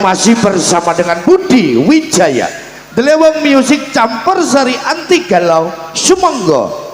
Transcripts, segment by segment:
Masih bersama dengan Budi Wijaya, Deleweng Music campur sari anti galau Sumangga.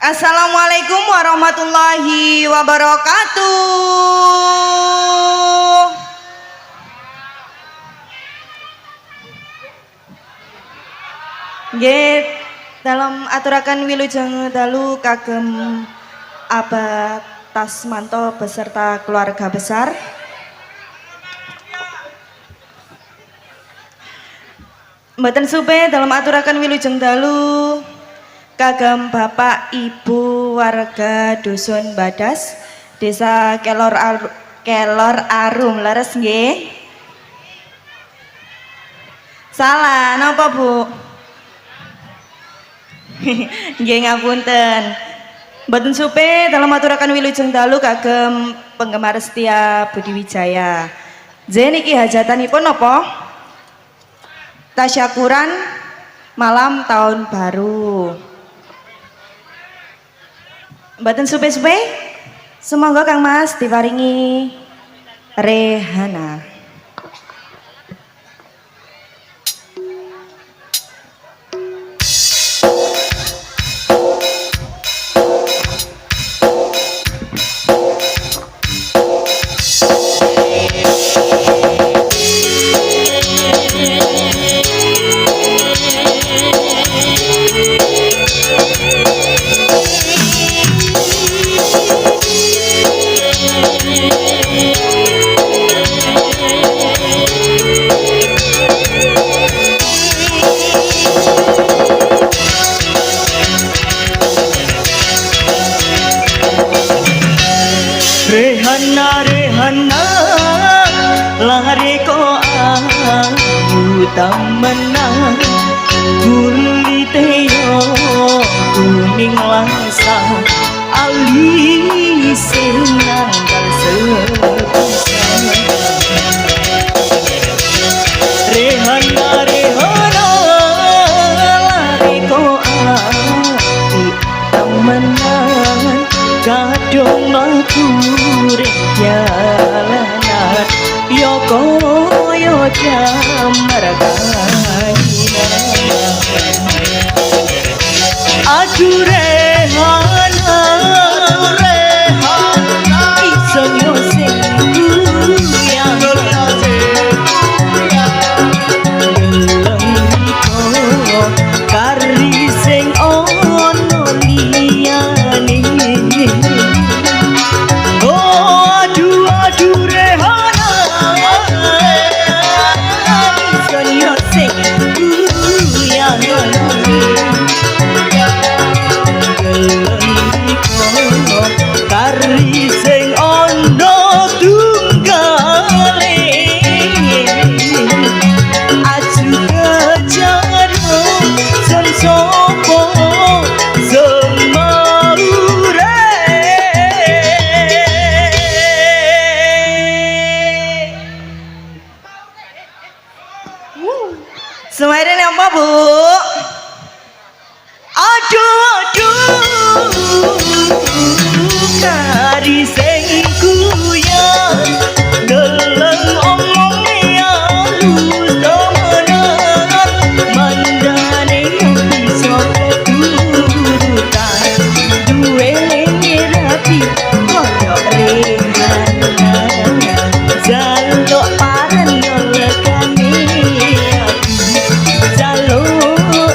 Assalamualaikum warahmatullahi wabarakatuh. Nggih, dalam aturakan wilujeng dalu kagem Abah Tasmanto beserta keluarga besar. Mboten supe dalam aturakan wilujeng dalu kagem Bapak Ibu warga Dusun Badas, Desa Kelor Arum, leres nggih? Salah napa Bu? Nggih ngapunten. Mboten supe dalam aturaken wilujeng dalu kagem penggemar setia Budi Wijaya. Niki hajatanipun napa? Tasyakuran malam tahun baru. Mboten supe-supe? Semoga Kang Mas diparingi rehana. Lari ko aku temenan kuliteyo kuning langsa alisin nanggal sepisan rehana lari ko aku temenan kadung aku jalanan yo jamar kaina aduh rehana iso nyoseng kuyang gelem kari sing ono liyane aduh rehana iso nyoseng kuyang kari sing ono tunggale aju kejaro sen sopo semaure Semarin apa Bu? aduh kari sing kuyang deleng omonge alus temenan mandane iso keturutan duwene rapi koyo rehana jaluk paren lekane jaluk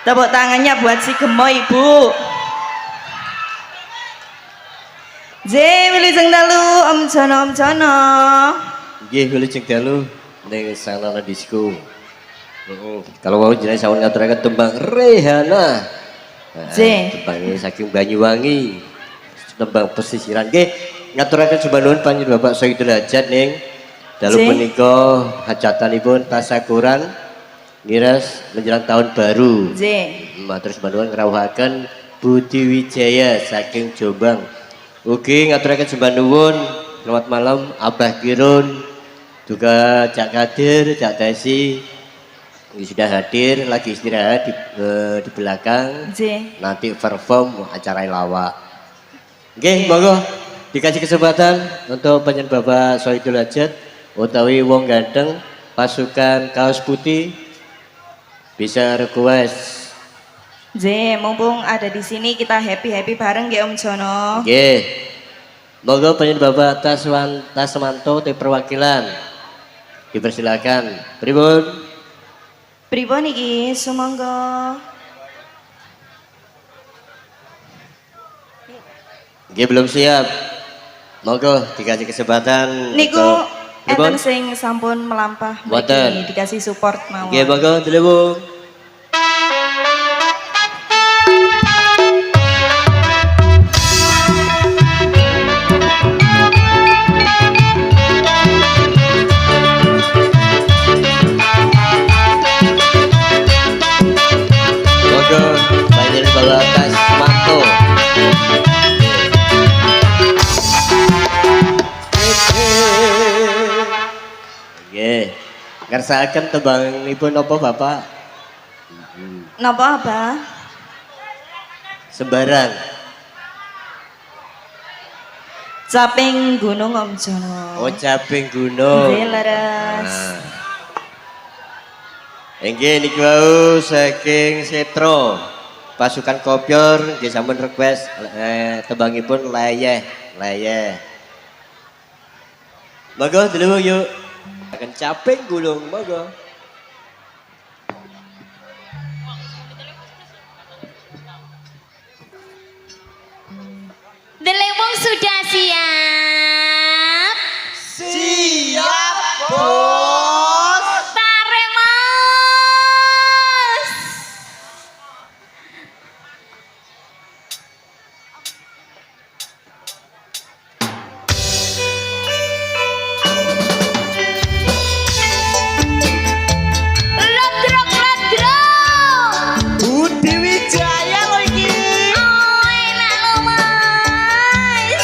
Tepuk tangannya buat si gemoy, Bu. J Wilujeng Dalu, Om Jono. Nggih Wilujeng Dalu ning Sanana Disco. Kalau mau jenenge sawon ngaturaken tembang Rehana. J. Tembangnya saking Banyuwangi. Tembang pesisiran nggih ngaturaken sembah nuwun panjenengan Bapak Soidul Hajat ning dalu J. punika hajatanipun tasakuran ngiras menjelang tahun baru. J. Matur sembah nuwun ngrawuhaken Budi Wijaya saking Jombang. Ugi ngaturaken sembah nuwun selamat malam Abah Kirun juga Cak Kadir, Cak Tesi ini sudah hadir lagi istirahat di belakang. J. Nanti perform acara lawak. Oke, monggo dikasih kesempatan untuk panjenengan Bapak Soidul Hajat utawi wong ganteng pasukan kaos putih bisa request. J, mumpung ada di sini kita happy bareng ya Om Jono. Oke, monggo panjenengan Bapak Tasmanto tim perwakilan dipersilakan. Pripun? Pripun iki sumangga. Oke, belum siap. Monggo dikasih kesempatan. Niku Pripun? enten sing sampun melampah Mboten. mriki dikasih support mawon. Oke, monggo dilebung. Monggo panjenengan Bapak Tasmanto. Oke, ngersakaken tembangipun napa Bapak? Napa Abah? Sembarang. Caping Gunung Om Jono. Oh, Caping Gunung. Nggih leres. Nah. Inggih niki wau saking Setro. Pasukan Kopior nggih sampun request tembangipun Leyeh. Monggo dulu yuk. Akan Caping Gunung, monggo. Delewong sudah siap? Siap, Bos. Tarik, Mas. Lodrok. Budi Wijaya lo iki. Oh, enak lo, Mas.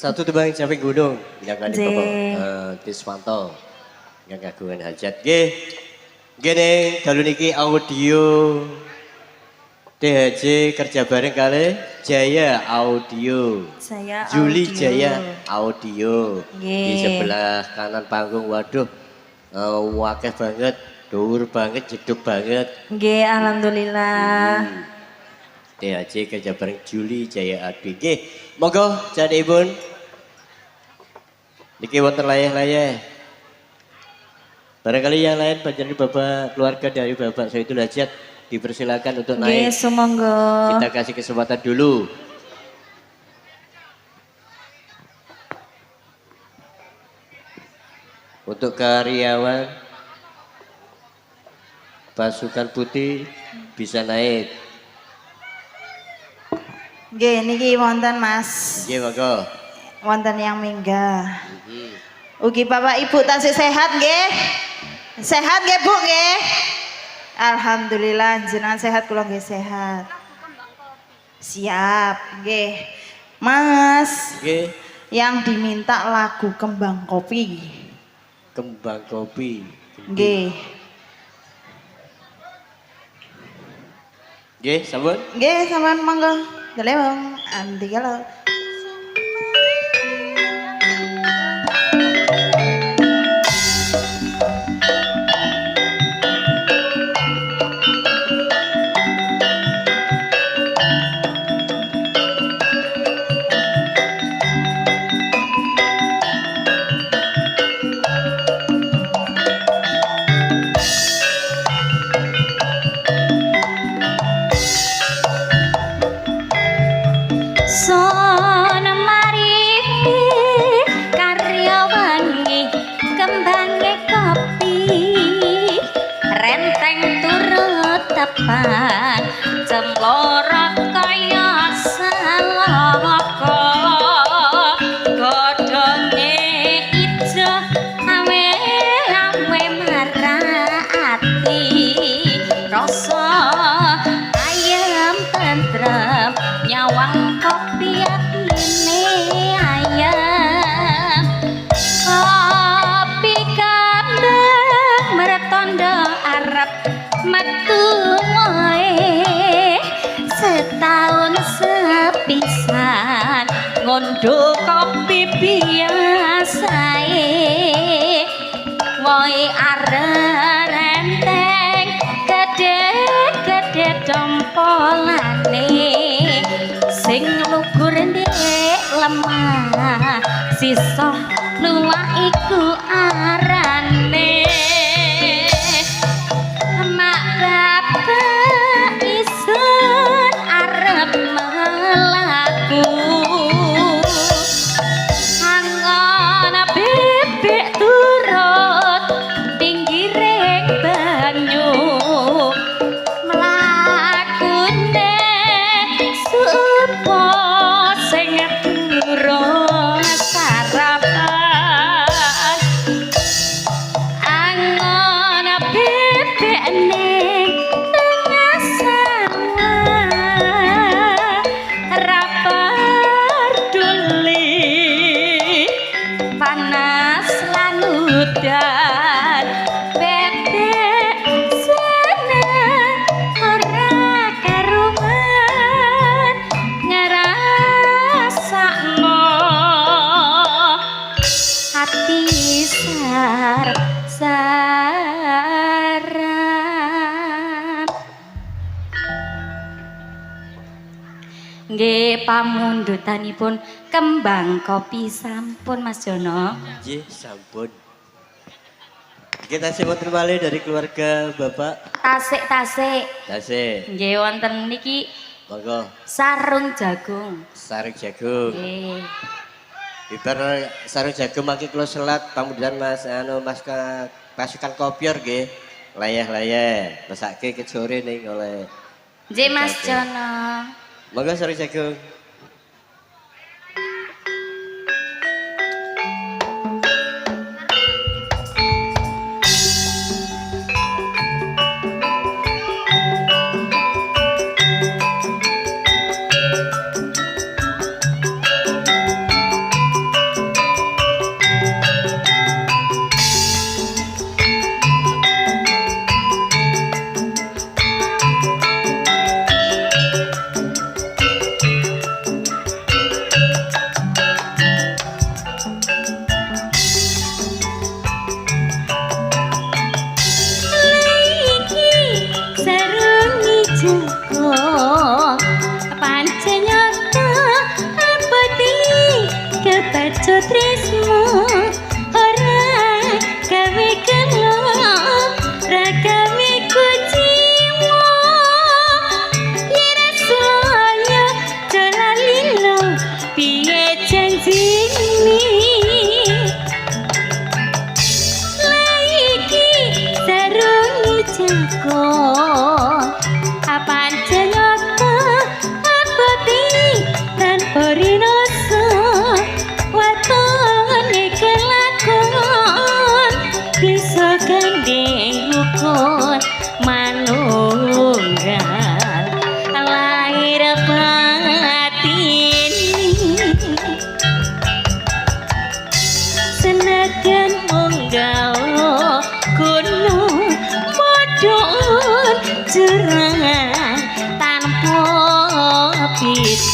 Satu tembang Caping Gunung yang kali J. Bapak Tiswanto yang kagungan hajat. Nggih. Nggih dalu niki audio THJ kerja bareng kali Jaya Audio. Saya Juli audio. Jaya Audio. Di Nggih. sebelah kanan panggung waduh wakeh banget, dhuwur banget, jeduk banget. Nggih, alhamdulillah. THJ kerja bareng Juli Jaya Adi. Nggih, monggo jadipun. Niki wonten layah-layah. Barangkali yang lain panjenengan Bapak keluarga dari Bapak Soidul Hajat dipersilakan untuk Nggih, naik. sumangga. Kita kasih kesempatan dulu. Untuk karyawan pasukan putih bisa naik. Nggih, niki wonten Mas. Nggih, monggo. Wonten yang minggah. Ugi Bapak Ibu tasih sehat nggih? Sehat nggih Bu nggih? Alhamdulillah jenengan sehat kula nggih sehat. Siap nggih. Mas, Nggih, yang diminta lagu Kembang Kopi. kembang kopi. Nggih. Nggih, sampun. Nggih, sampean monggo. Deleweng anti kalau. Son mari karyawan kembange kopi renteng turut tepan cemloro kaya salaka godhonge ijo awe marati rasa ayam tentrem nyawang kopi atine ayam kopi kandang meretondo arep metu wae setahun sepisan ngondo kopi biasae woi arep renteng gede-gede dompolane sing lugur ndek lemah sisa luwak iku arane mak bapak isun arep melaku angon bebek turut pinggiring banyu mlakune supo sing durung sarapan angon bebek ning tengah sawah ra peduli panas lan udan bebek seneng ora karuman ngrasakno hati saran nggih pamundutanipun kembang kopi sampun Mas Jono. Nggih, sampun. Kita sambut kembali dari keluarga Bapak. Tasik-tasik. Tasik. Nggih wonten niki Monggo, sarung jagung. sarung jagung. Nggih. Ibar sarung jagung mangke kula selat pamundutan Mas pasukan kopior nggih. Layah-layah, mesake ke sore ning oleh Nggih Mas Jono. Monggo sarung jagung.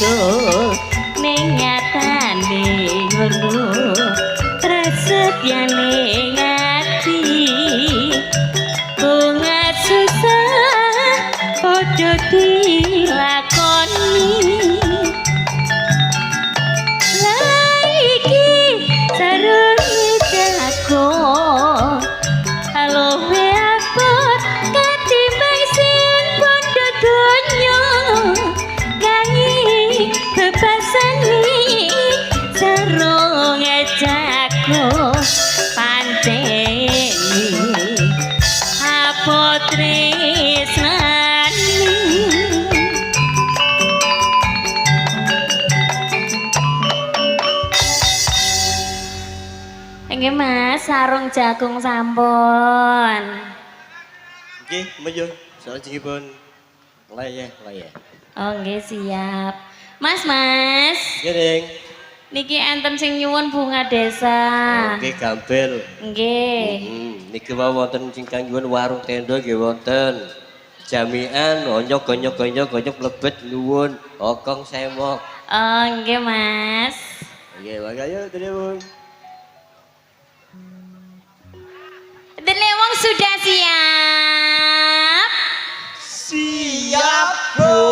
usul ning nyatane ngono prasetyane ngati bunga susah padha dilakoni laiki sarungi jago halo beapot katimbang sing padha donya nanging bebasani sarung jago panceni apa tresnani nggih Mas sarung jagung sampun Nggih, menyuwun. Salajengipun layeh. oh nggih siap Mas Mas Nggih, Ning. niki enten sing nyuwun bunga desa Nggih, gampil. nggih Niki mau wonten ingkang nyuwun warung tenda nggih wonten. Jamian onyok mlebet nyuwun okong semok. oh nggih Mas Nggih, makaya nuwun. Delewong sudah siap Siap, Bos.